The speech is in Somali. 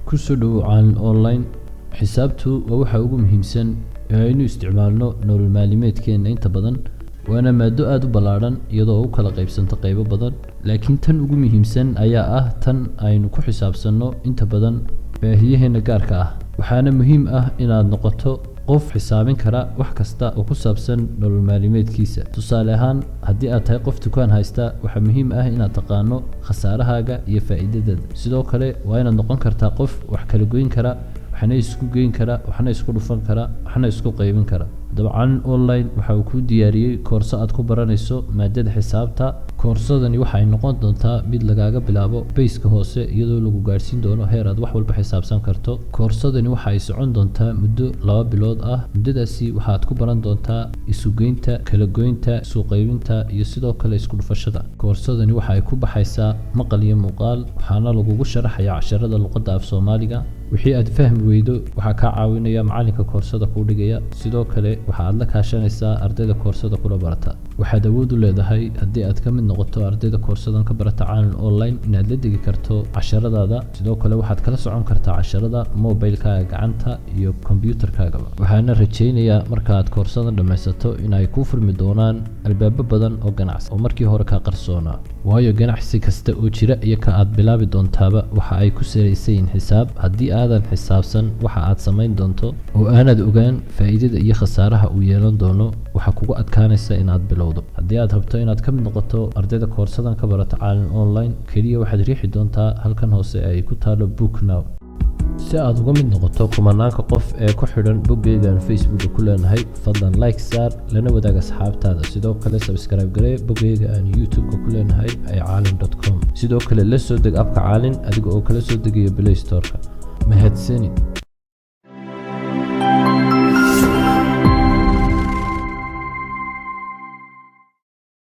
kusoo dhowow caalin online. xisaabtu waa waxa ugu muhiimsan ee aynu isticmaalno nolol maalmeedkeena inta badan, waana maado aad u ballaaran iyadoo u kala qaybsanta qaybo badan, laakiin tan ugu muhiimsan ayaa ah tan aynu ku xisaabsanno inta badan baahiyaheena gaarka ah. waxaana muhiim ah inaad noqoto qof xisaabin kara wax kasta oo ku saabsan nolol maalmeedkiisa. tusaale ahaan, haddii aad tahay qof dukaan haysta, waxaa muhiim ah inaad taqaano khasaarahaaga iyo faa'iidadaada. sidoo kale waa inaad noqon kartaa qof wax kala goyn kara, waxna isku geyn kara, waxna isku dhufan kara, waxna isku qaybin kara. haddaba caalin online waxa uu kuu diyaariyey koorso aad ku baranayso maadada xisaabta. koorsadani waxay noqon doontaa mid lagaaga bilaabo bayska hoose iyadoo lagu gaarsiin doono heer aad wax walba xisaabsan karto. koorsadani waxa ay socon doontaa muddo 2 bilood ah. muddadaasi waxaad ku baran doontaa isugeynta, kala goynta, isu qaybinta iyo sidoo kale isku dhufashada. koorsadani waxa ay ku baxaysaa maqal iyo muuqaal, waxaana lagugu sharaxayaa casharada luqadda af Soomaaliga. wixii aad fahmi weydo waxaa kaa caawinaya macalinka koorsada kuu dhigaya. sidoo kale waxa aad la kaashanaysaa ardayda koorsada kula barata. waxaad awood u leedahay haddii aad ka mid noqoto ardayda koorsadan ka barata caalin online inaad la degi karto casharadaada. sidoo kale waxaad kala socon kartaa casharada mobilkaaga gacanta iyo kombiyuutarkaagaba. waxaana rajaynayaa marka aad koorsadan dhammaysato in ay kuu furmi doonaan albaabo badan oo ganacsi oo markii hore kaa qarsoonaa, waayo ganacsi kasta oo jira iyo ka aad bilaabi doontaaba waxa ay ku salaysan yihiin xisaab. haddii aadan xisaabsan waxa aad samayn doonto oo aanad ogaan faa'iidada iyo khasaaraha uu yeelan doono, waxa kugu adkaanaysa inaad bilowdo. haddii aad rabto inaad ka mid noqoto ardayda koorsadan ka barata caalin online, keliya waxaad riixi doontaa halkan hoose ay ku taalo book now. si aad uga mid noqoto kumanaanka qof ee ku xidhan boggeygan Facebook ku leenahay, fadlan like saar lana wadaag asxaabtaada. sidoo kale subscribe garee boggeyga aan YouTube ku leenahay ee caalin.com. sidoo kale la soo deg abka caalin adiga oo kala soo degayo Play Store-ka. mahadsanid.